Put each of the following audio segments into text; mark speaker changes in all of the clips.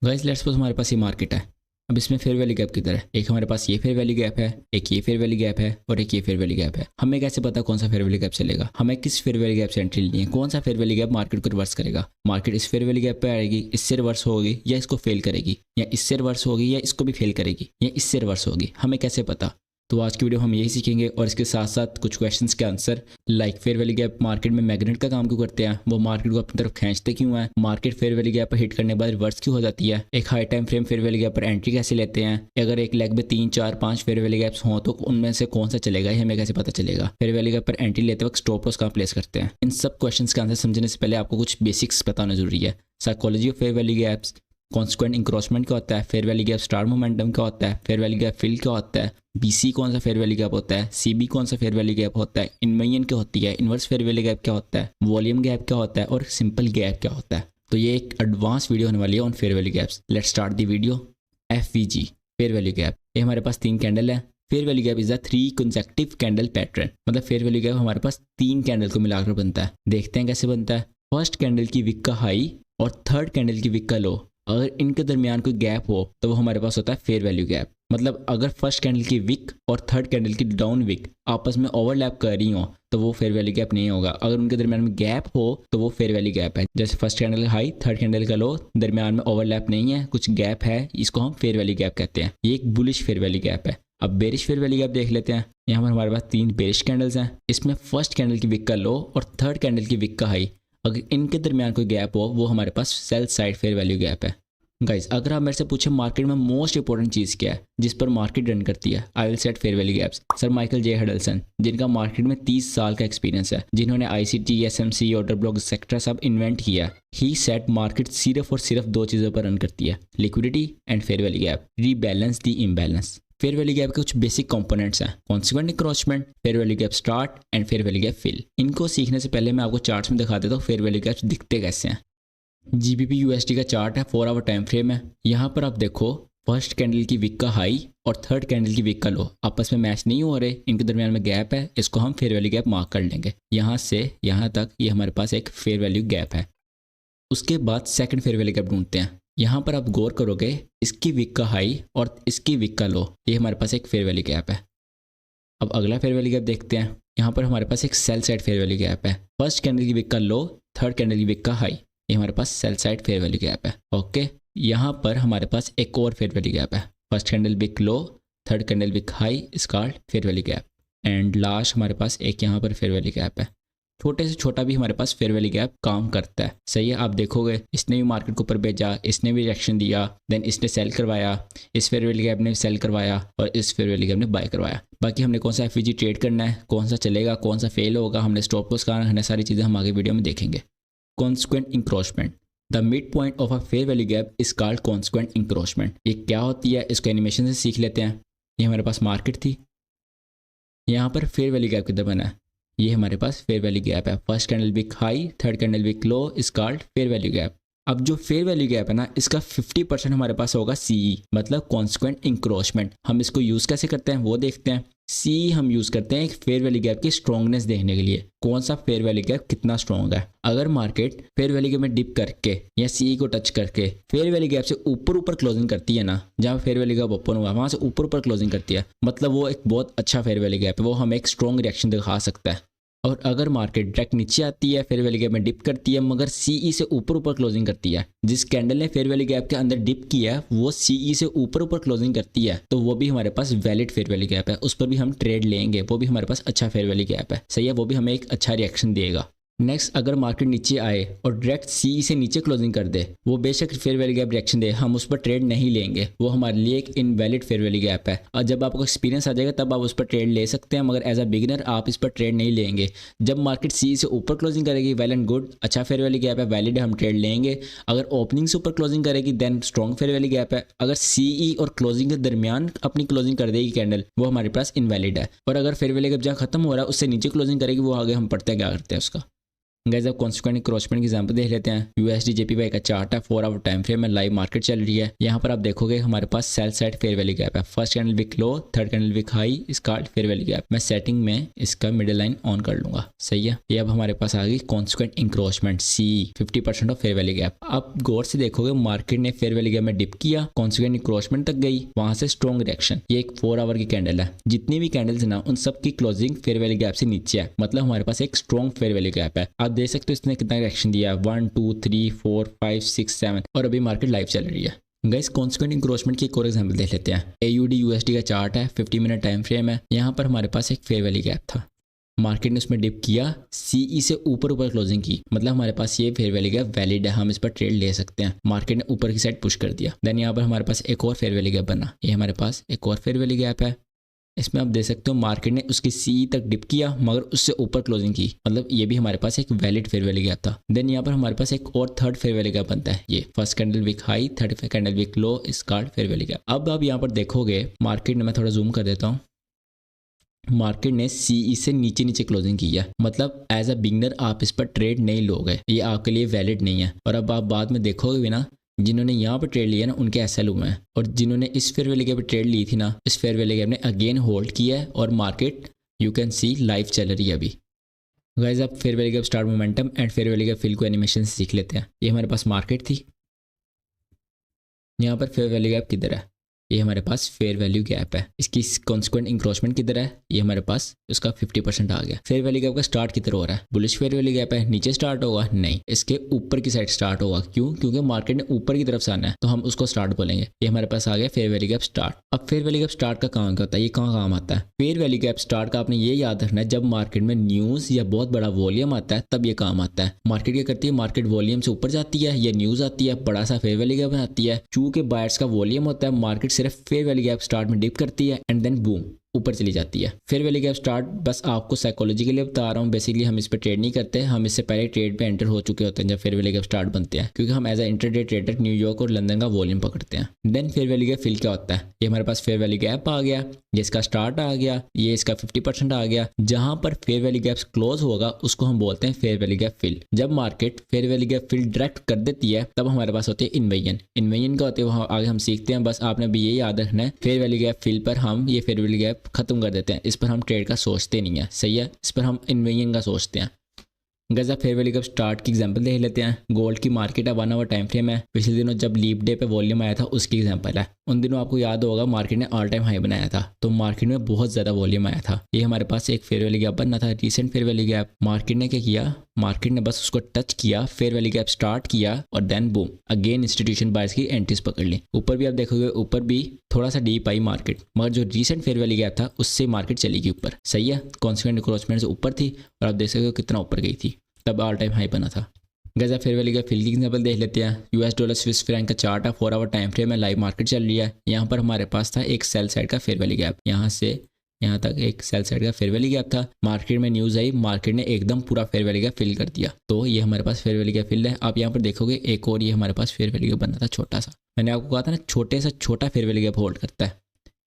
Speaker 1: Guys let's suppose हमारे पास ये मार्केट है। अब इसमें फेयर वैल्यू गैप किधर है? एक हमारे पास ये फेयर वैल्यू गैप है, एक ये फेयर वैल्यू गैप है और एक ये फेयर वैल्यू गैप है। हमें कैसे पता कौन सा फेयर वैल्यू गैप चलेगा? हमें किस फेयर वैल्यू गैप से एंट्री लेनी है? कौन सा फेयर वैल्यू गैप मार्केट को रिवर्स करेगा? मार्केट इस फेयर वैल्यू गैप पे आएगी, इससे रिवर्स होगी या इसको फेल करेगी, या इससे रिवर्स होगी या इसको भी फेल करेगी, या इससे रिवर्स होगी? हमें कैसे पता? तो आज की वीडियो हम यही सीखेंगे और इसके साथ साथ कुछ क्वेश्चंस के answer, like fair value gap market में मैग्नेट का काम क्यों करते हैं, वो मार्केट को अपनी तरफ खींचते क्यों हैं, मार्केट फेयर वैल्यू गैप पर हिट करने के बाद रिवर्स क्यों हो जाती है, एक high time frame fair value gap पर एंट्री कैसे लेते हैं, अगर एक लेग में 3 4 5 फेयर वैल्यू गैप्स हों तो उनमें से कौन सा चलेगा, ये हमें कैसे पता चलेगा, फेयर वैल्यू गैप पर एंट्री लेते वक्त स्टॉप लॉस कहाँ प्लेस करते हैं। इन सब क्वेश्चन के आंसर समझने से पहले आपको कुछ बेसिक्स बताना जरूरी है। Psychology of fair value gaps, consequent encroachment क्या होता है, fair value gap star momentum क्या होता है, फेयर वैल्यू गैप फिल क्या होता है, बीसी कौन सा फेयर वैल्यू गैप होता है, सीबी कौन सा फेयर वैल्यू गैप होता है, इनवेरिएंट क्या होती है, इनवर्स फेयर वैल्यू गैप क्या होता है, वॉल्यूम गैप क्या होता है और सिंपल गैप क्या होता है। तो ये एक एडवांस वीडियो होने वाली है on fair value gaps. Let's start the video. FVG fair value gap, ये हमारे पास 3 कैंडल है। Fair value gap is the 3 consecutive candle pattern, मतलब फेयर वैल्यू गैप हमारे पास 3 कैंडल को मिलाकर बनता है। देखते हैं कैसे बनता है। फर्स्ट कैंडल की विक का हाई और थर्ड कैंडल की विक का लो, अगर इनके दरमियान कोई गैप हो तो वो हमारे पास होता है फेयर वैल्यू गैप। मतलब अगर फर्स्ट कैंडल की विक और थर्ड कैंडल की डाउन विक आपस में ओवरलैप कर रही हो तो वो फेयर वैल्यू गैप नहीं होगा। अगर उनके दरमियान में गैप हो तो वो फेयर वैल्यू गैप है। जैसे फर्स्ट कैंडल का हाई, थर्ड कैंडल का लो, दरमियान में ओवरलैप नहीं है, कुछ गैप है, इसको हम फेयर वैल्यू गैप कहते हैं। ये एक बुलिश फेयर वैल्यू गैप है। अब बेरिश फेयर वैल्यू गैप देख लेते हैं। यहाँ पर हमारे पास 3 बेरिश कैंडल्स हैं। इसमें फर्स्ट कैंडल की विक का लो और थर्ड कैंडल की विक का हाई, अगर इनके दरमियान कोई गैप हो वो हमारे पास sell side fair value gap है। गाइस अगर आप मेरे से पूछे मार्केट में मोस्ट इंपॉर्टेंट चीज़ क्या है जिस पर मार्केट रन करती है, I will set fair value gaps. Sir Michael J Huddleston, जिनका मार्केट में 30 साल का एक्सपीरियंस है, जिन्होंने ICT, SMC, order block etcetera सब इन्वेंट किया, ही सेट मार्केट सिर्फ और सिर्फ 2 चीज़ों पर रन करती है, liquidity and fair value gap, rebalance the imbalance. Fair value gap के कुछ बेसिक कंपोनेंट्स हैं, consequent encroachment, fair value gap start and fair value gap fill. इनको सीखने से पहले मैं आपको चार्ट्स में दिखा देता हूँ फेयर वैल्यू गैप्स दिखते कैसे हैं। जीबीपी यूएसडी का चार्ट है, 4 आवर टाइम फ्रेम है। यहाँ पर आप देखो फर्स्ट कैंडल की विक का हाई और थर्ड कैंडल की विक का लो आपस में मैच नहीं हो रहे, इनके दरमियान में गैप है, इसको हम फेयर वैल्यू गैप मार्क कर लेंगे। यहाँ से यहाँ तक ये हमारे पास एक फेयर वैल्यू गैप है। उसके बाद सेकंड फेयर वैल्यू गैप ढूंढते हैं। यहाँ पर आप गौर करोगे इसकी विक का हाई और इसकी विक का लो, ये हमारे पास एक फेयर वैल्यू गैप है। अब अगला फेयर वैल्यू गैप देखते हैं। यहाँ पर हमारे पास एक sell side fair value gap है। फर्स्ट कैंडल की विक का लो, थर्ड कैंडल की विक का हाई, ये हमारे पास sell side fair value gap है। ओके, यहाँ पर हमारे पास एक और फेयर वैल्यू गैप है। First candle wick low, third candle wick high, इसका fair value gap, and last हमारे पास एक यहाँ पर फेयर वैल्यू गैप है। छोटे से छोटा भी हमारे पास फेयर वैल्यू गैप काम करता है। सही है, आप देखोगे इसने भी मार्केट को ऊपर भेजा, इसने भी रिएक्शन दिया, देन इसने सेल करवाया, इस फेयर वैल्यू गैप ने सेल करवाया और इस फेयर वैल्यू गैप ने बाय करवाया। बाकी हमने कौन सा एफवीजी ट्रेड करना है, कौन सा चलेगा, कौन सा फेल होगा, हमने स्टॉप लॉस कहाँ रखना है, सारी चीज़ें हम आगे वीडियो में देखेंगे। Consequent encroachment, the mid point of a fair value gap is called consequent encroachment. ये क्या होती है, इसको एनिमेशन से सीख लेते हैं। ये हमारे पास मार्केट थी, यहाँ पर फेयर वैल्यू गैप किधर बना है, ये हमारे पास फेयर वैल्यू गैप है। First candle wick high, third candle wick low, is called fair value gap. अब जो फेयर वैल्यू गैप है ना, इसका 50% हमारे पास होगा सीई, मतलब कॉन्सिक्वेंट इंक्रोचमेंट। हम इसको यूज़ कैसे करते हैं वो देखते हैं। सी हम यूज़ करते हैं एक फेयर वैल्यू गैप की स्ट्रॉन्गनेस देखने के लिए, कौन सा फेयर वैल्यू गैप कितना स्ट्रॉन्ग है। अगर मार्केट फेयर वैल्यू गैप में डिप करके या सी को टच करके फेयर वैल्यू गैप से ऊपर ऊपर क्लोजिंग करती है ना, जहाँ फेयर वैल्यू गैप ओपन हुआ वहाँ से ऊपर ऊपर क्लोजिंग करती है, मतलब वो एक बहुत अच्छा फेयर वैल्यू गैप है, वो हमें एक स्ट्रॉन्ग रिएक्शन दिखा सकता है। और अगर मार्केट डायरेक्ट नीचे आती है, फेयर वैल्यू गैप में डिप करती है, मगर सीई से ऊपर ऊपर क्लोजिंग करती है, जिस कैंडल ने फेयर वैल्यू गैप के अंदर डिप किया है वो सीई से ऊपर ऊपर क्लोजिंग करती है, तो वो भी हमारे पास वैलिड फेयर वैल्यू गैप है, उस पर भी हम ट्रेड लेंगे, वो भी हमारे पास अच्छा फेयर वैल्यू गैप है। सही है, वो भी हमें एक अच्छा रिएक्शन देगा। नेक्स्ट, अगर मार्केट नीचे आए और डायरेक्ट सी से नीचे क्लोजिंग कर दे, वो बेशक फेयर वैल्यू गैप रिएक्शन दे, हम उस पर ट्रेड नहीं लेंगे, वो हमारे लिए एक इनवैलिड फेयर वैल्यू गैप है। और जब आपको एक्सपीरियंस आ जाएगा तब आप उस पर ट्रेड ले सकते हैं, मगर एज अ बिगिनर आप इस पर ट्रेड नहीं लेंगे। जब मार्केट सी से ऊपर क्लोजिंग करेगी, वेल एंड गुड, अच्छा फेयर वैल्यू गैप है, वैलिड है, हम ट्रेड लेंगे। अगर ओपनिंग से ऊपर क्लोजिंग करेगी then strong fair value gap है। अगर सीई और क्लोजिंग के दरमियान अपनी क्लोजिंग कर देगी कैंडल, वो हमारे पास इनवैलिड है। और अगर फेयर वैल्यू गैप जहाँ खत्म हो रहा है उससे नीचे क्लोजिंग करेगी, वो आगे हम पढ़ते हैं क्या करते हैं उसका। गाइस अब कॉन्सिक्वेंट क्रॉसमेंट की एग्जांपल देख लेते हैं। यूएसडी जेपीवाई का चार्ट है, 4 आवर टाइम फ्रेम में लाइव मार्केट चल रही है। यहाँ पर आप देखोगे हमारे पास sell side fair value gap है। First candle wick low, third candle wick high, इसका फेयर वैल्यू गैप। मैं सेटिंग में इसका मिडिल लाइन ऑन कर लूंगा, सही है। ये अब हमारे पास आ गई consequent encroachment C 50% of fair value gap. अब गौर से देखोगे मार्केट ने फेयर वैल्यू गैप में डिप किया, कॉन्सिक्वेंट इंक्रोचमेंट तक गई, वहां से स्ट्रॉन्ग रिएक्शन। ये एक 4 आवर की कैंडल है। जितनी भी कैंडल्स ना उन सब की क्लोजिंग फेयर वैल्यू गैप से नीचे है, मतलब हमारे पास एक स्ट्रॉन्ग फेयर वैल्यू गैप है। आप देख सकते हो इसने कितना रिएक्शन दिया है, 1 2 3 4 5 6 7 और अभी मार्केट लाइव चल रही है। गाइस कॉन्सिक्वेंट इंक्रोचमेंट की एक और एग्जांपल देख लेते हैं। AUD USD का चार्ट है, 50 मिनट टाइम फ्रेम है। यहाँ पर हमारे पास एक फेयर वैल्यू गैप था, मार्केट ने उसमें डिप किया, CE से ऊपर क्लोजिंग की, मतलब हमारे पास ये फेयर वैल्यू गैप वैलिड है, हम इस पर ट्रेड ले सकते हैं। मार्केट ने ऊपर की साइड पुश कर दिया, देन यहाँ पर हमारे पास एक और फेयर वैल्यू गैप बना। ये हमारे पास एक और फेयर वैल्यू गैप है। इसमें आप देख सकते हो मार्केट ने उसकी CE तक डिप किया मगर उससे ऊपर क्लोजिंग की, मतलब ये भी हमारे पास एक वैलिड फेयर वैल्यू गैप था। देन यहाँ पर हमारे पास एक और थर्ड फेयर वैल्यू गैप बनता है। ये first candle wick high, third candle wick low, इसका फेयर वैल्यू गैप। अब आप यहाँ पर देखोगे मार्केट ने, मैं थोड़ा जूम कर देता हूँ, मार्केट ने CE से नीचे नीचे क्लोजिंग की है, मतलब एज अ बिगनर आप इस पर ट्रेड नहीं लोगे, ये आपके लिए वैलिड नहीं है। और अब आप बाद में देखोगे भी ना, जिन्होंने यहाँ पर ट्रेड लिया ना उनके SL हुए हैं, और जिन्होंने इस फेयर वैल्यू गैप पर ट्रेड ली थी ना, इस फेयर वैल्यू गैप ने अगेन होल्ड किया है और market you can see live चल रही है अभी। गाइस अब fair value gap start momentum and fair value gap fill को एनिमेशन से सीख लेते हैं। ये हमारे पास मार्केट थी, यहाँ पर फेयर वैल्यू गैप किधर है, ये हमारे पास फेयर वैल्यू गैप है। इसकी कॉन्सिक्वेंट इंक्रोचमेंट किधर है, ये हमारे पास उसका 50% आ गया। फेयर वैल्यू गैप का स्टार्ट किधर हो रहा है, बुलिश फेयर वैल्यू गैप है, नीचे स्टार्ट होगा नहीं, इसके ऊपर की साइड स्टार्ट होगा। क्यों? क्योंकि मार्केट ने ऊपर की तरफ से आना है, तो हम उसको स्टार्ट बोलेंगे। ये हमारे पास आ गया फेयर वैल्यू गैप स्टार्ट। अब फेयर वैल्यू गैप स्टार्ट का काम क्या होता है, ये कहाँ काम आता है? फेयर वैल्यू गैप स्टार्ट का आपने ये याद रखना है, जब मार्केट में न्यूज या बहुत बड़ा वॉल्यूम आता है तब ये काम आता है। मार्केट क्या करती है, मार्केट वॉल्यूम से ऊपर जाती है, ये न्यूज आती है, बड़ा सा फेयर वैल्यू गैप बनाती है। चूंकि बायर्स का वॉल्यूम होता है, मार्केट सिर्फ फेयर वैल्यू गैप स्टार्ट में डिप करती है एंड देन बूम ऊपर चली जाती है। फेयर वैल्यू गैप स्टार्ट बस आपको साइकोलॉजी के लिए बता रहा हूँ, बेसिकली हम इस पे ट्रेड नहीं करते, हम इससे पहले ट्रेड पे एंटर हो चुके होते हैं जब फेयर वैल्यू गैप स्टार्ट बनते हैं, क्योंकि हम as a intraday trader New York और लंदन का वॉल्यूम पकड़ते हैं। Then fair value gap fill क्या होता है, ये हमारे पास फेयर वैल्यू गैप आ गया, ये इसका स्टार्ट आ गया, ये इसका 50% आ गया। जहां पर फेयर वैल्यू गैप क्लोज होगा उसको हम बोलते हैं फेयर वैल्यू गैप फिल। जब market fair value gap fill direct कर देती है तब हमारे पास होते हैं इन्वेजन। इन्वेजन का होते हैं वहाँ आगे हम सीखते हैं, बस आपने भी ये याद रखना है, फेयर वैल्यू गैप फिल पर हम ये फेयर वैल्यू गैप खत्म कर देते हैं, इस पर हम ट्रेड का सोचते नहीं है, सही है, इस पर हम इन्वेजन का सोचते हैं। गजा फेयर वैल्यू गैप स्टार्ट की एग्जांपल देख लेते हैं। गोल्ड की मार्केट है, 1 आवर टाइम फ्रेम है, पिछले दिनों जब लीप डे पे वॉल्यूम आया था उसकी एग्जांपल है। उन दिनों आपको याद होगा मार्केट ने ऑल टाइम हाई बनाया था, तो मार्केट में बहुत ज्यादा वॉल्यूम आया था। ये हमारे पास एक फेयर वैल्यू गैप बनना था, recent fair value gap. Market ने क्या किया, मार्केट ने बस उसको टच किया, फेयर वैल्यू गैप स्टार्ट किया और then boom again institution buyers की एंट्रीज पकड़ ली। ऊपर भी आप देखोगे, ऊपर भी थोड़ा सा डीप आई मार्केट, मगर जो रीसेंट फेयर वैल्यू गैप था उससे मार्केट चली गई ऊपर, सही है। कॉन्सिक्वेंट इंक्रोचमेंट से ऊपर थी और आप देख सकते हो कितना ऊपर गई थी, तब ऑल टाइम हाई बना था। गजा फेयर वैल्यू गैप फिल की एग्जांपल देख लेते हैं। $US स्विस फ्रैंक का चार्ट है, 4 आवर टाइम फ्रेम में, लाइव मार्केट चल रही है। यहाँ पर हमारे पास था एक सेल साइड का फेयर वैल्यू गैप, यहाँ से यहाँ तक एक सेल साइड का फेयर वैल्यू गैप था। मार्केट में न्यूज आई, मार्केट ने एकदम पूरा फेयर वैल्यू गैप फिल कर दिया, तो ये हमारे पास फेयर वैल्यू गैप फिल है। आप यहाँ पर देखोगे एक और ये हमारे पास फेयर वैल्यू गैप बनना था छोटा सा, मैंने आपको कहा था ना छोटे से छोटा फेयर वैल्यू गैप होल्ड करता है,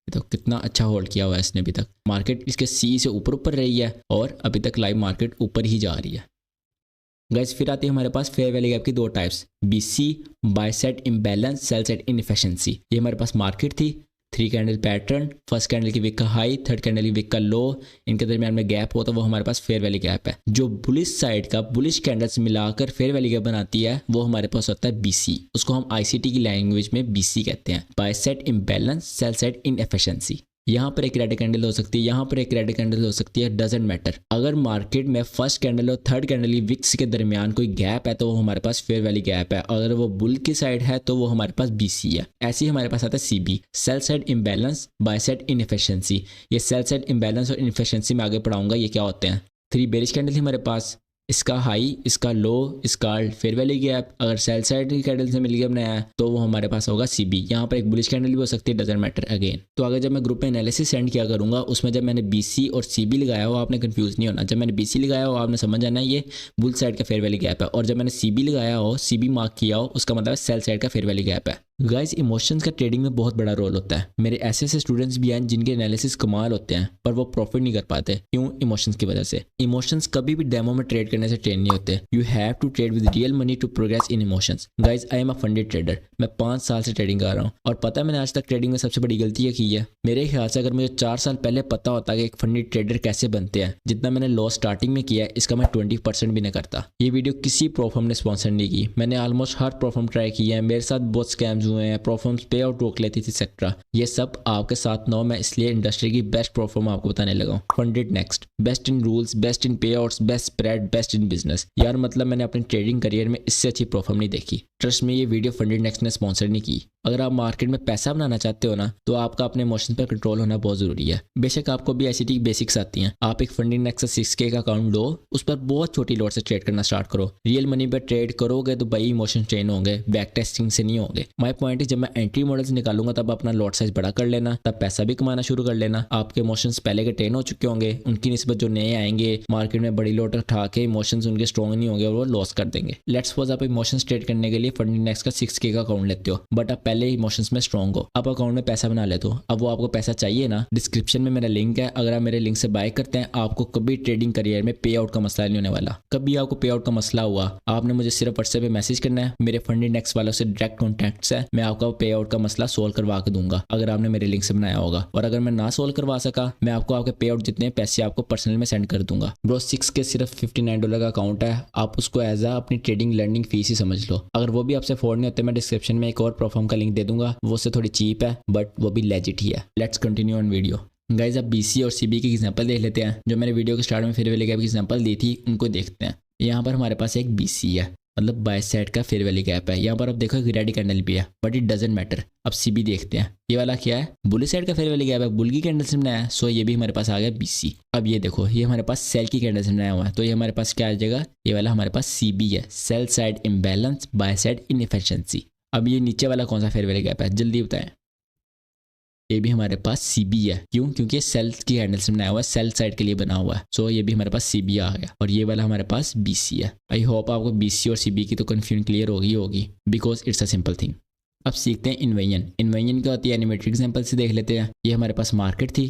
Speaker 1: तो कितना अच्छा होल्ड किया हुआ है इसने अभी तक। मार्केट इसके CE से ऊपर रही है और अभी तक लाइव मार्केट ऊपर ही जा रही है। गाइस फिर आती है हमारे पास फेयर वैल्यू गैप की दो types, BC by side imbalance, sell side inefficiency. ये हमारे पास मार्केट थी, 3 कैंडल पैटर्न, फर्स्ट कैंडल की विक का हाई, थर्ड कैंडल की विक का लो, इनके दरमियान में गैप होता है, वो हमारे पास फेयर वैल्यू गैप है। जो बुलिश साइड का बुलिश कैंडल्स मिलाकर फेयर वैल्यू गैप बनाती है वो हमारे पास होता है BC, उसको हम ICT की लैंग्वेज में BC कहते हैं, by side imbalance, sell side inefficiency. यहाँ पर एक रेड कैंडल हो सकती है, यहाँ पर एक रेड कैंडल हो सकती है, डजंट मैटर। अगर मार्केट में फर्स्ट कैंडल और थर्ड कैंडल की विक्स के दरमियान कोई गैप है तो वो हमारे पास फेयर वैल्यू गैप है, अगर वो बुल की साइड है तो वो हमारे पास BC है। ऐसे ही हमारे पास आता है CB, sell side imbalance by side inefficiency. ये सेल साइड इम्बैलेंस और इनएफिशिएंसी में आगे पढ़ाऊंगा ये क्या होते हैं। 3 बेरिश कैंडल थी हमारे पास, इसका हाई, इसका लो, इसका फेयर वैल्यू गैप। अगर सेल साइड की कैंडल से मिल गया बनाया है तो वो हमारे पास होगा CB। यहाँ पर एक बुलिश कैंडल भी हो सकती है, डजंट मैटर अगेन। तो अगर जब मैं ग्रुप में एनालिसिस सेंड किया करूंगा उसमें जब मैंने BC और CB लगाया हो आपने कंफ्यूज नहीं होना। जब मैंने BC लगाया हो आपने समझ आना ये बुल साइड का फेयर वैल्यू गैप है, और जब मैंने CB लगाया हो, CB मार्क किया हो, उसका मतलब सेल साइड का फेयर वैल्यू गैप है। गाइस इमोशंस का ट्रेडिंग में बहुत बड़ा रोल होता है। मेरे ऐसे स्टूडेंट्स भी हैं जिनके एनालिसिस कमाल होते हैं पर वो प्रॉफिट नहीं कर पाते। क्यों? इमोशंस की वजह से। इमोशंस कभी भी डेमो में ट्रेड करने से ट्रेन नहीं होते। You have to trade with real money to progress in emotions. Guys I am a funded trader. मैं 5 साल से ट्रेडिंग कर रहा हूँ और पता है मैंने आज तक ट्रेडिंग में सबसे बड़ी गलती ये की है। मेरे ख्याल से अगर मुझे 4 साल पहले पता होता कि एक फंडेड ट्रेडर कैसे बनते हैं, जितना मैंने लॉस स्टार्टिंग में किया है इसका मैं 20% भी नहीं करता। ये वीडियो किसी प्रोफर्म ने स्पॉन्सर नहीं की। मैंने ऑलमोस्ट हर प्रोफर्म ट्राई किया है, मेरे साथ बहुत स्कैम्स हुए हैं, प्रोफर्म्स पे आउट रोक लेती थी एक्सेट्रा। ये सब आपके साथ ना हो, मैं इसलिए इंडस्ट्री की बेस्ट प्रोफर्म आपको बताने लगा हूँ। Funded next, best in rules, best in payouts, best spread, best in business. यार मतलब मैंने अपने ट्रेडिंग करियर में इससे अच्छी प्रोफर्म नहीं देखी। ट्रस्ट में ये वीडियो फंडेड नेक्स्ट ने स्पॉन्सर नहीं की। अगर आप मार्केट में पैसा बनाना चाहते हो ना तो आपका अपने इमोशंस पर कंट्रोल होना बहुत जरूरी है। बेशक आपको भी ICT की बेसिक्स आती हैं। आप एक फंडेड नेक्स्ट 6K का अकाउंट लो, उस पर बहुत छोटी लॉट से ट्रेड करना स्टार्ट करो। रियल मनी पर ट्रेड करोगे तो भाई इमोशन ट्रेन होंगे, बैक टेस्टिंग से नहीं होंगे। माय पॉइंट है जब मैं एंट्री मॉडल्स निकालूंगा तब अपना लॉट साइज बड़ा कर लेना, तब पैसा भी कमाना शुरू कर लेना। आपके इमोशंस पहले के ट्रेन हो चुके होंगे, उनकी निस्बत जो नए आएंगे मार्केट में बड़ी लॉट उठा के इमोशंस उनके स्ट्रॉन्ग नहीं होंगे और वो लॉस कर देंगे। लेट्स सपोज आप इमोशंस ट्रेड करने के लिए फंडेड नेक्स्ट का 6K का अकाउंट लेते हो, बट आप पहले इमोशंस में स्ट्रॉन्ग हो, आप अकाउंट में पैसा बना लेते हो। अब वो आपको पैसा चाहिए ना, डिस्क्रिप्शन में मेरा लिंक है, अगर आप मेरे लिंक से बाय करते हैं आपको कभी ट्रेडिंग करियर में पे आउट का मसला नहीं होने वाला। कभी आपको पे आउट का मसला हुआ आपने मुझे सिर्फ व्हाट्सएप पे मैसेज करना है, मेरे फंडेड नेक्स्ट वालों से डायरेक्ट कॉन्टैक्ट्स है, मैं आपका पे आउट का मसला सोल्व करवा के दूंगा अगर आपने मेरे लिंक से बनाया होगा। और अगर मैं ना सोल्व करवा सका मैं आपको आपके पे आउट जितने पैसे आपको पर्सनल में सेंड कर दूंगा। ब्रो 6K सिर्फ $59 का अकाउंट है, आप उसको एज आ अपनी ट्रेडिंग लर्निंग फीस ही समझ लो। अगर वो भी आपसे अफोर्ड नहीं होते मैं डिस्क्रिप्शन में एक और प्रोफार्म का लिंक दे दूंगा, वो उससे थोड़ी चीप है बट वो भी लेजिट ही है। Let's continue on video. Guys अब BC और CB की एग्जांपल देख लेते हैं। जो मैंने वीडियो के स्टार्ट में फेयर वैल्यू गैप की एग्जांपल दी थी उनको देखते हैं। यहाँ पर हमारे पास एक BC है, मतलब बाय साइड का फेयर वैल्यू गैप है। यहाँ पर आप देखो एक रेड कैंडल भी है बट इट डजंट मैटर। अब CB देखते हैं, ये वाला क्या है? बुल साइड का फेयर वैल्यू गैप है, बुल की कैंडल से बनाया है, सो ये भी हमारे पास आ गया BC। अब ये देखो ये हमारे पास सेल की कैंडल से बनाया हुआ है, तो ये हमारे पास क्या आ जाएगा? ये वाला हमारे पास CB है, sell side imbalance, by side inefficiency. अब ये नीचे वाला कौन सा फेयर वैल्यू गैप है जल्दी बताएं? ये भी हमारे पास CB है। क्यों? क्योंकि ये सेल की हैंडल से बनाया हुआ है, सेल साइड के लिए बना हुआ है, सो ये भी हमारे पास CB आ गया। और ये वाला हमारे पास BC है। आई होप आपको BC और CB की तो कन्फ्यूजन क्लियर होगी because it's a simple thing. अब सीखते हैं इन्वेजन। इन्वेजन क्या होती है एनिमेटेड एग्जांपल से देख लेते हैं। ये हमारे पास मार्केट थी,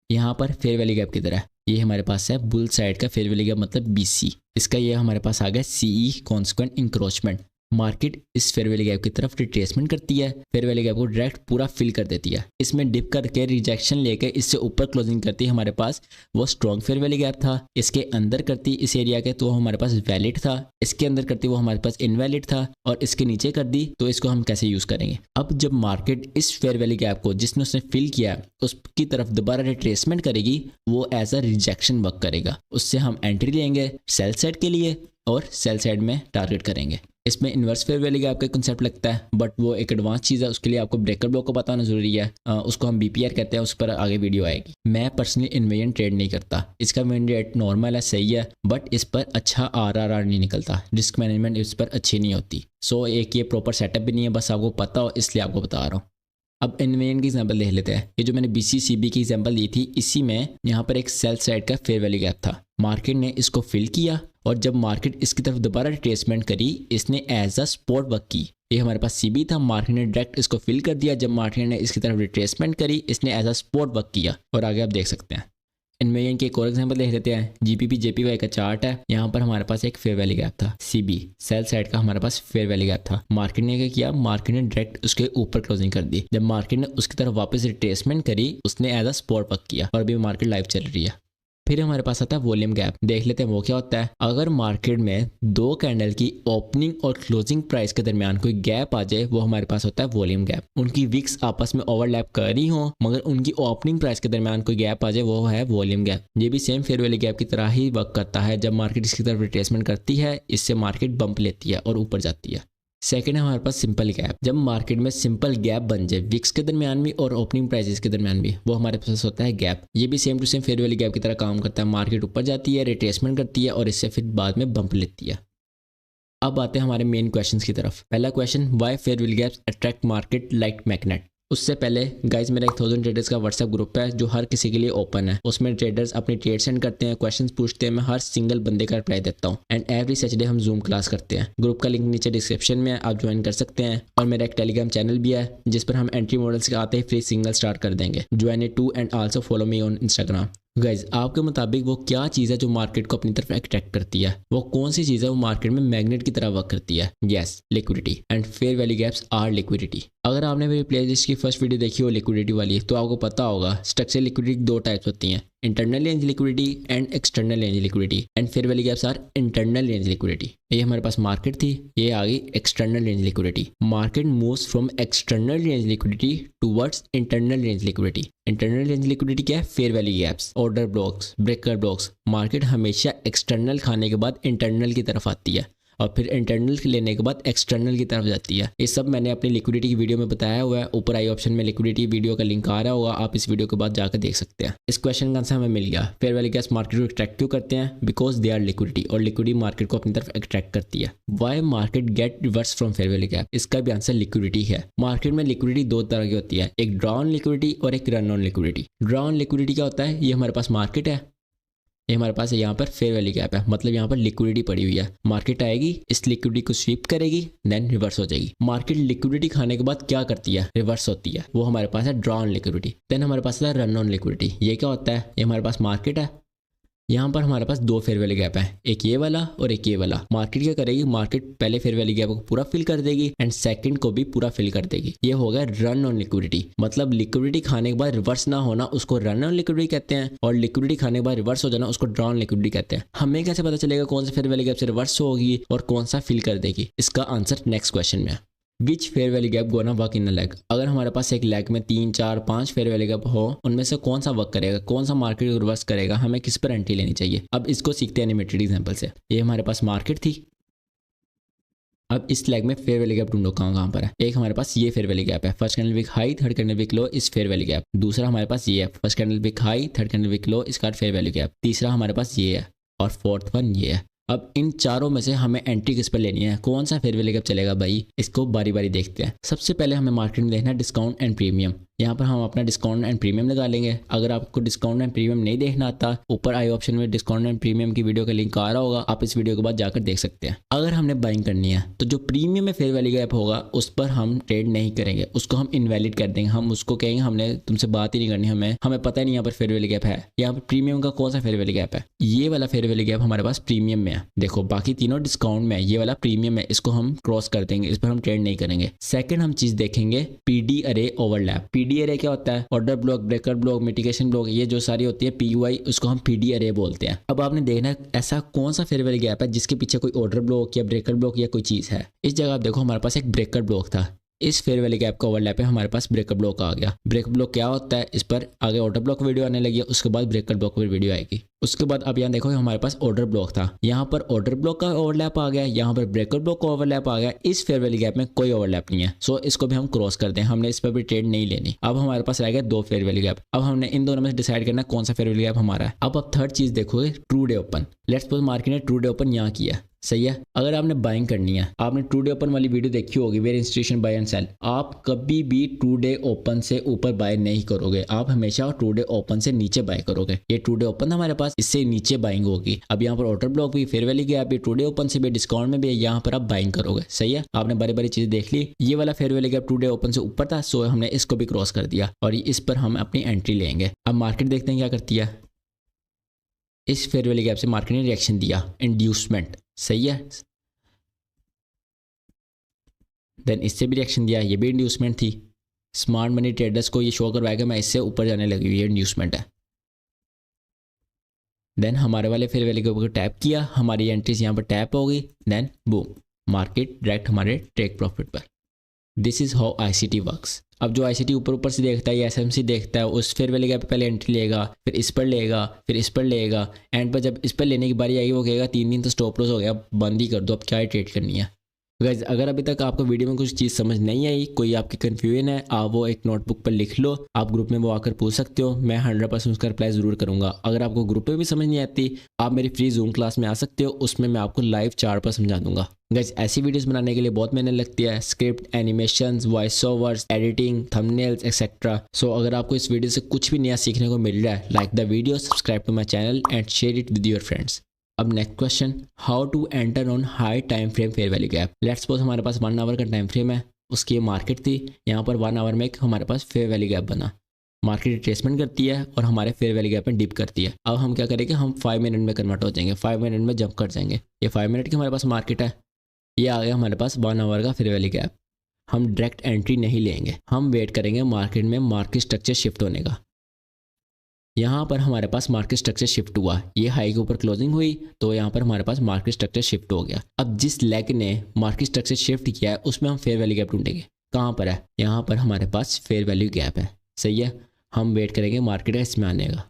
Speaker 1: यहाँ पर फेयर वैल्यू गैप की तरह ये हमारे पास है बुल साइड का फेयर वैल्यू गैप मतलब BC। इसका ये हमारे पास आ गया CE कॉन्सिक्वेंट इंक्रोचमेंट। मार्केट इस फेयर वैल्यू गैप की तरफ रिट्रेसमेंट करती है, फेयर वैल्यू गैप को डायरेक्ट पूरा फिल कर देती है, इसमें डिप करके रिजेक्शन लेके इससे ऊपर क्लोजिंग करती है। हमारे पास वो स्ट्रॉन्ग फेयर वैल्यू गैप था, इसके अंदर करती इस एरिया के तो हमारे पास वैलिड था, इसके अंदर करती वो हमारे पास इनवैलिड था, और इसके नीचे कर दी तो इसको हम कैसे यूज करेंगे? अब जब मार्केट इस फेयर वैल्यू गैप को जिसने उसने फिल किया उसकी तरफ दोबारा रिट्रेसमेंट करेगी, वो एज अ रिजेक्शन वर्क करेगा। उससे हम एंट्री लेंगे सेल साइड के लिए और सेल साइड में टारगेट करेंगे। इसमें इन्वर्स फेयर वैल्यू गैप का कंसेप्ट लगता है बट वो एक एडवांस चीज़ है, उसके लिए आपको ब्रेकर ब्लॉक को पता होना जरूरी है। उसको हम BPR कहते हैं, उस पर आगे वीडियो आएगी। मैं पर्सनली इन्वेजन ट्रेड नहीं करता, इसका विन रेट नॉर्मल है, सही है, बट इस पर अच्छा RRR नहीं निकलता, रिस्क मैनेजमेंट इस पर अच्छी नहीं होती। सो एक ये प्रॉपर सेटअप भी नहीं है, बस आपको पता हो इसलिए आपको बता रहा हूँ। अब इन्वेजन की एग्जांपल देख लेते हैं। ये जो मैंने BC CB की एग्जांपल दी थी इसी में यहाँ पर एक सेल साइड का फेयर वैल्यू गैप था, मार्केट ने इसको फिल किया और जब मार्केट इसकी तरफ दोबारा रिट्रेसमेंट करी इसने एज अ स्पॉट वर्क की। ये हमारे पास CB था, मार्केट ने डायरेक्ट इसको फिल कर दिया, जब मार्केट ने इसकी तरफ रिट्रेसमेंट करी इसने एज अ स्पॉट वर्क किया। और आगे आप देख सकते हैं इन्वेजन की एक और एग्जांपल देख लेते हैं। GPP JPY का चार्ट है, यहाँ पर हमारे पास एक फेयर वैल्यू गैप था CB, सेल साइड का हमारे पास फेयर वैल्यू गैप था। मार्केट ने क्या किया? मार्केट ने डायरेक्ट उसके ऊपर क्लोजिंग कर दी, जब मार्केट ने उसकी तरफ वापस रिट्रेसमेंट करी उसने एज अ स्पॉट वर्क किया और अभी मार्केट लाइव चल रही है। फिर हमारे पास आता है वॉल्यूम गैप। देख लेते हैं वो क्या होता है। अगर मार्केट में दो कैंडल की ओपनिंग और क्लोजिंग प्राइस के दरमियान कोई गैप आ जाए वो हमारे पास होता है वॉल्यूम गैप। उनकी विक्स आपस में ओवरलैप कर रही हो मगर उनकी ओपनिंग प्राइस के दरमियान कोई गैप आ जाए वो है वॉल्यूम गैप। ये भी सेम फेयर वैल्यू गैप की तरह ही वर्क करता है। जब मार्केट इसकी तरफ रिट्रेसमेंट करती है इससे मार्केट बंप लेती है और ऊपर जाती है। सेकंड है हमारे पास सिंपल गैप। जब मार्केट में सिंपल गैप बन जाए विक्स के दरमियान भी और ओपनिंग प्राइसेस के दरमियान भी, वो हमारे पास होता है गैप। ये भी same to same fair value gap की तरह काम करता है। मार्केट ऊपर जाती है, रिट्रेसमेंट करती है और इससे फिर बाद में बंप लेती है। अब आते हैं हमारे मेन क्वेश्चंस की तरफ। पहला question, why fair value gaps attract market like magnet. उससे पहले गाइज मेरा 1000 ट्रेडर्स का व्हाट्सएप ग्रुप है जो हर किसी के लिए ओपन है। उसमें ट्रेडर्स अपनी ट्रेड सेंड करते हैं, क्वेश्चंस पूछते हैं, मैं हर सिंगल बंदे का रिप्लाई देता हूँ एंड एवरी सैटरडे हम जूम क्लास करते हैं। ग्रुप का लिंक नीचे डिस्क्रिप्शन में है, आप ज्वाइन कर सकते हैं। और मेरा एक टेलीग्राम चैनल भी है जिस पर हम एंट्री मॉडल्स के आते ही फ्री सिंगल स्टार्ट कर देंगे। Join it to and also follow me on Instagram. Guys आपके मुताबिक वो क्या चीज़ है जो मार्केट को अपनी तरफ अट्रैक्ट करती है? वो कौन सी चीज़ है वो मार्केट में मैग्नेट की तरह वर्क करती है? Yes, liquidity and fair value gaps are liquidity. अगर आपने मेरी प्लेलिस्ट की फर्स्ट वीडियो देखी हो लिक्विडिटी वाली तो आपको पता होगा स्ट्रक्चरल लिक्विडिटी दो टाइप्स होती हैं, internal range liquidity and external range liquidity and fair value gaps are internal range liquidity. ये हमारे पास मार्केट थी, ये आ गई external range liquidity. Market moves from external range liquidity towards internal range liquidity. Internal range liquidity क्या है? Fair value gaps, order blocks, breaker blocks. Market हमेशा एक्सटर्नल खाने के बाद इंटरनल की तरफ आती है और फिर इंटरनल लेने के बाद एक्सटर्नल की तरफ जाती है। ये सब मैंने अपनी लिक्विडिटी की वीडियो में बताया हुआ है। ऊपर आई ऑप्शन में लिक्विडिटी वीडियो का लिंक आ रहा होगा, आप इस वीडियो के बाद जाकर देख सकते हैं। इस क्वेश्चन का आंसर हमें मिल गया। फेयर वैल्यू गैप्स मार्केट को अट्रैक्ट क्यों करते हैं? बिकॉज दे आर लिक्विडिटी, और लिक्विडिटी मार्केट को अपनी तरफ अट्रैक्ट करती है। Why market get reverse from fair value gap? इसका भी आंसर लिक्विडिटी है। मार्केट में लिक्विडिटी दो तरह की होती है, एक ड्रॉ ऑन लिक्विडिटी और एक run on liquidity. Draw on liquidity क्या होता है? ये हमारे पास मार्केट है, ये हमारे पास यहाँ पर फेयर वैल्यू गैप है, मतलब यहाँ पर लिक्विडिटी पड़ी हुई है। मार्केट आएगी, इस लिक्विडिटी को स्वीप करेगी, देन रिवर्स हो जाएगी। मार्केट लिक्विडिटी खाने के बाद क्या करती है? रिवर्स होती है। वो हमारे पास है ड्रॉ ऑन लिक्विडिटी। देन हमारे पास है रन ऑन लिक्विडिटी। ये क्या होता है? ये हमारे पास मार्केट है, यहाँ पर हमारे पास दो फेयर वैल्यू गैप है, एक ये वाला और एक ये वाला। मार्केट क्या करेगी? मार्केट पहले फेयर वैल्यू गैप को पूरा फिल कर देगी एंड सेकंड को भी पूरा फिल कर देगी। ये हो गया रन ऑन लिक्विडिटी। मतलब लिक्विडिटी खाने के बाद रिवर्स ना होना उसको रन ऑन लिक्विडिटी कहते हैं, और लिक्विडिटी खाने के बाद रिवर्स हो जाना उसको ड्रॉ ऑन लिक्विडिटी कहते हैं। हमें कैसे पता चलेगा कौन सा फेयर वैल्यू गैप से रिवर्स होगी और कौन सा फिल कर देगी? इसका आंसर नेक्स्ट क्वेश्चन में है। Which fair value gap gonna work in a leg? अगर हमारे पास एक लेग में 3, 4, 5 फेयर वैल्यू गैप हो, उनमें से कौन सा वर्क करेगा, कौन सा मार्केट को रिवर्स करेगा, हमें किस पर एंट्री लेनी चाहिए? अब इसको सीखते हैं एनिमेटेड एग्जांपल से। ये हमारे पास मार्केट थी, अब इस लेग में फेयर वैल्यू गैप ढूंढो कहाँ पर है। एक हमारे पास ये फेयर वैल्यू गैप है, first candle wick high, third candle wick low, इस फेयर वैल्यू गैप। दूसरा हमारे पास ये है, first candle wick high, third candle wick low, इसका फेयर वैल्यू गैप। तीसरा हमारे पास ये है और फोर्थ वन ये है। अब इन चारों में से हमें एंट्री किस पर लेनी है, कौन सा फेयर वैल्यू गैप चलेगा भाई? इसको बारी बारी देखते हैं। सबसे पहले हमें मार्केट में देखना है डिस्काउंट एंड प्रीमियम। यहाँ पर हम अपना डिस्काउंट एंड प्रीमियम लगा लेंगे। अगर आपको डिस्काउंट एंड प्रीमियम नहीं देखना आता, ऊपर आई ऑप्शन में डिस्काउंट एंड प्रीमियम की वीडियो का लिंक आ रहा होगा, आप इस वीडियो के बाद जाकर देख सकते हैं। अगर हमने बाइंग करनी है तो जो प्रीमियम में फेयर वैल्यू गैप होगा उस पर हम ट्रेड नहीं करेंगे, उसको हम इनवैलिड कर देंगे। हम उसको कहेंगे हमने तुमसे बात ही नहीं करनी, हमें पता ही नहीं यहाँ पर फेयर वैल्यू गैप है। यहाँ पर प्रीमियम का कौन सा फेयर वैल्यू गैप है? ये वाला फेयर वैल्यू गैप हमारे पास प्रीमियम में है। देखो बाकी तीनों डिस्काउंट में है, ये वाला प्रीमियम है, इसको हम क्रॉस कर देंगे, इस पर हम ट्रेड नहीं करेंगे। सेकंड हम चीज देखेंगे पीडी अरे ओवरलैप। पीडी अरे क्या होता है? Order block, breaker block, mitigation block, ये जो सारी होती है पीयूआई, उसको हम पीडी अरे बोलते हैं। अब आपने देखना है ऐसा कौन सा फेयर वैल्यू गैप है जिसके पीछे कोई ऑर्डर ब्लॉक या ब्रेकर ब्लॉक या कोई चीज है। इस जगह आप देखो हमारे पास एक ब्रेकर ब्लॉक था, इस फेयर वैल्यू गैप का ओवरलैप है, हमारे पास ब्रेकर ब्लॉक आ गया। ब्रेकर ब्लॉक क्या होता है? इस पर आगे ऑर्डर ब्लॉक वीडियो आने लगी है, उसके बाद ब्रेकर ब्लॉक पर वीडियो आएगी। उसके बाद अब यहाँ देखो हमारे पास ऑर्डर ब्लॉक था, यहाँ पर ऑर्डर ब्लॉक का ओवरलैप आ गया, यहाँ पर ब्रेकर ब्लॉक का ओवरलैप आ गया। इस फेयर वैल्यू गैप में कोई ओवरलैप नहीं है, सो इसको भी हम क्रॉस कर दें, हमने इस पर भी ट्रेड नहीं लेनी। अब हमारे पास रह गया दो फेयर वैल्यू गैप। अब हमने इन दोनों में से डिसाइड करना कौन सा फेयर वैल्यू गैप हमारा है। अब आप थर्ड चीज देखोगे, true day open. Let's suppose market ने ट्रू डे ओपन यहाँ किया, सही है। अगर आपने बाइंग करनी है, आपने ट्रू डे ओपन वाली वीडियो देखी होगी, where institution buy and sell. आप कभी भी ट्रू डे ओपन से ऊपर बाय नहीं करोगे, आप हमेशा ट्रू डे ओपन से नीचे बाय करोगे। ये ट्रू डे ओपन हमारे पास, इससे नीचे बाइंग होगी। अब यहाँ पर ऑर्डर ब्लॉक भी, फेयर वैल्यू गैप भी, ट्रू डे ओपन से भी, डिस्काउंट में भी, यहाँ पर आप बाइंग करोगे, सही है। आपने बारी बारी चीजें देख ली। ये वाला fair value gap true day open से ऊपर था, सो हमने इसको भी क्रॉस कर दिया और इस पर हम अपनी एंट्री लेंगे। अब मार्केट देखते हैं क्या करती है। इस फेयर वैल्यू गैप से मार्केट ने रिएक्शन दिया, इंड्यूसमेंट, सही है। देन इससे भी रिएक्शन दिया, ये भी इंड्यूसमेंट थी। स्मार्ट मनी ट्रेडर्स को ये शो करवाएगा मैं इससे ऊपर जाने लगी हुई, ये इंड्यूसमेंट है। देन हमारे वाले फेयर वैल्यू को टैप किया, हमारी एंट्रीज यहाँ पर टैप हो गई, देन बूम, मार्केट डायरेक्ट हमारे टेक प्रॉफिट पर। This is how ICT works. अब जो आईसीटी ऊपर ऊपर से देखता है या एसएमसी देखता है, उस फेयर वैल्यू गैप पे पहले एंट्री लेगा, फिर इस पर लेगा, फिर इस पर लेगा, एंड पर जब इस पर लेने की बारी आएगी वो कहेगा 3 दिन तो स्टॉप लॉस हो गया, बंद ही कर दो, अब क्या ट्रेड करनी है। गाइज अगर अभी तक आपको वीडियो में कुछ चीज़ समझ नहीं आई, कोई आपकी कन्फ्यूजन है, आप वो एक नोटबुक पर लिख लो, आप ग्रुप में वो आकर पूछ सकते हो, मैं 100% उसका रिप्लाई ज़रूर करूंगा। अगर आपको ग्रुप में भी समझ नहीं आती, आप मेरी फ्री जूम क्लास में आ सकते हो, उसमें मैं आपको लाइव चार्ट पर समझा दूंगा। गाइज ऐसी वीडियोस बनाने के लिए बहुत मेहनत लगती है, script, animations, voice overs, editing, thumbnails etcetera. So अगर आपको इस वीडियो से कुछ भी नया सीखने को मिल रहा है, like the video, subscribe to my channel and share it with your friends. अब next question, how to enter on high time frame fair value gap. Let's suppose हमारे पास 1 आवर का टाइम फ्रेम है, उसकी मार्केट थी, यहाँ पर 1 our में एक हमारे पास फेयर वैल्यू गैप बना, मार्केट रिट्रेसमेंट करती है और हमारे फेयर वैल्यू गैप में डिप करती है। अब हम क्या करेंगे, हम 5 मिनट में कन्वर्ट हो जाएंगे, 5 मिनट में जंप कर जाएंगे। ये 5 मिनट की हमारे पास मार्केट है, ये आ गया हमारे पास 1 आवर का फेयर वैल्यू गैप। हम डायरेक्ट एंट्री नहीं लेंगे, हम वेट करेंगे मार्केट में मार्केट स्ट्रक्चर शिफ्ट होने का। यहाँ पर हमारे पास मार्केट स्ट्रक्चर शिफ्ट हुआ, ये हाई के ऊपर क्लोजिंग हुई तो यहाँ पर हमारे पास मार्केट स्ट्रक्चर शिफ्ट हो गया। अब जिस लेग ने मार्केट स्ट्रक्चर शिफ्ट किया है उसमें हम फेयर वैल्यू गैप ढूंढेंगे। कहाँ पर है, यहाँ पर हमारे पास फेयर वैल्यू गैप है, सही है। हम वेट करेंगे मार्केट इसमें आने का,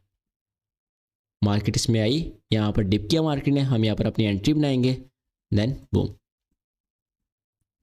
Speaker 1: मार्केट इसमें आई, यहाँ पर डिप किया मार्केट ने, हम यहाँ पर अपनी एंट्री बनाएंगे, then boom.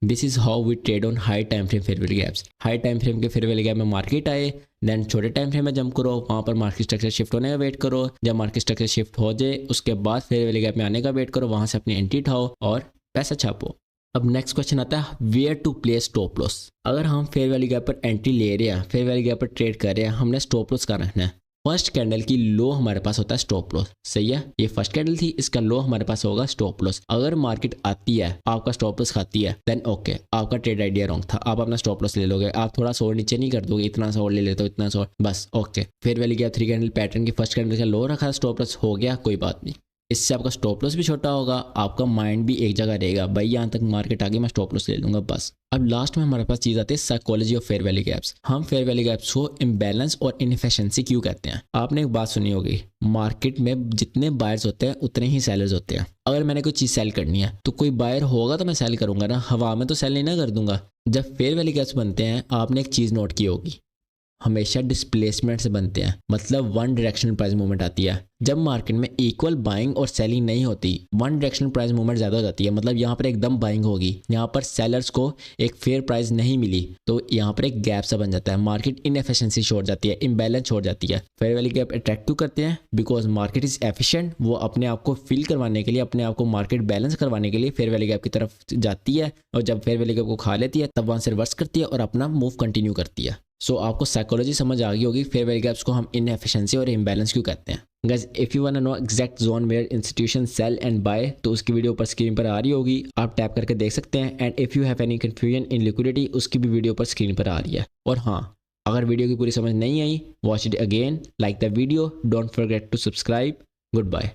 Speaker 1: This is how we trade on high time frame fair value gaps. High time frame के फेयर वैल्यू गैप में मार्केट आए, देन छोटे टाइम फ्रेम में जंप करो, वहाँ पर मार्केट स्ट्रक्चर शिफ्ट होने का वेट करो, जब मार्केट स्ट्रक्चर शिफ्ट हो जाए उसके बाद फेयर वैल्यू गैप में आने का वेट करो, वहाँ से अपनी एंट्री उठाओ और पैसा छापो। अब नेक्स्ट क्वेश्चन आता है, where to place stop loss. अगर हम फेयर वैल्यू गैप पर एंट्री ले रहे हैं, फेयर वैल्यू गैप पर ट्रेड कर रहे हैं, हमने स्टॉप लॉस कहाँ रखना है। फर्स्ट कैंडल की लो हमारे पास होता है स्टॉप लॉस, सही है। ये फर्स्ट कैंडल थी, इसका लो हमारे पास होगा स्टॉप लॉस। अगर मार्केट आती है आपका स्टॉप लॉस खाती है, देन ओके, आपका ट्रेड आइडिया रॉन्ग था, आप अपना स्टॉप लॉस ले लोगे, आप थोड़ा सा और नीचे नहीं कर दोगे, इतना सा और ले लेते हो, इतना सा, बस okay. Fair value gap 3 candle pattern की फर्स्ट कैंडल का लो रखा, स्टॉप लॉस हो गया, कोई बात नहीं। इससे आपका स्टॉप लॉस भी छोटा होगा, आपका माइंड भी एक जगह रहेगा, भाई यहाँ तक मार्केट आ गई, मैं स्टॉप लॉस ले लूंगा बस। अब लास्ट में हमारे पास चीज़ आती है psychology of fair value gaps. हम फेयर वैल्यू गैप्स को इम्बैलेंस और इनएफिशिएंसी क्यों कहते हैं। आपने एक बात सुनी होगी, मार्केट में जितने बायर्स होते हैं उतने ही सेलर्स होते हैं। अगर मैंने कोई चीज़ सेल करनी है तो कोई बायर होगा तो मैं सेल करूंगा ना, हवा में तो सेल नहीं ना कर दूंगा। जब फेयर वैल्यू गैप्स बनते हैं, आपने एक चीज़ नोट की होगी, हमेशा डिस्प्लेसमेंट से बनते हैं, मतलब वन डायरेक्शनल प्राइस मूवमेंट आती है। जब मार्केट में इक्वल बाइंग और सेलिंग नहीं होती, वन डायरेक्शनल प्राइस मूवमेंट ज़्यादा हो जाती है, मतलब यहाँ पर एकदम बाइंग होगी, यहाँ पर सेलर्स को एक फेयर प्राइस नहीं मिली तो यहाँ पर एक गैप सा बन जाता है, मार्केट इनएफिशिएंसी छोड़ जाती है, इम्बैलेंस छोड़ जाती है। फेयर वैल्यू गैप अट्रैक्टिव करते हैं बिकॉज मार्केट इज एफिशिएंट, वो अपने आप को फिल करवाने के लिए, अपने आप को मार्केट बैलेंस करवाने के लिए फेयर वैल्यू गैप की तरफ जाती है, और जब फेयर वैल्यू गैप को खा लेती है तब वहाँ से रिवर्स करती है और अपना मूव कंटिन्यू करती है। सो आपको साइकोलॉजी समझ आ गई होगी, फेयर वैल्यू गैप्स को हम इनएफिशिएंसी और इम्बैलेंस क्यों कहते हैं। Guys if you want to know exact zone where institution sell and buy, तो उसकी वीडियो ऊपर स्क्रीन पर आ रही होगी, आप टैप करके देख सकते हैं। And if you have any confusion in liquidity, उसकी भी वीडियो ऊपर स्क्रीन पर आ रही है। और हाँ, अगर वीडियो की पूरी समझ नहीं आई, watch it again, like the video, don't forget to subscribe. Good bye.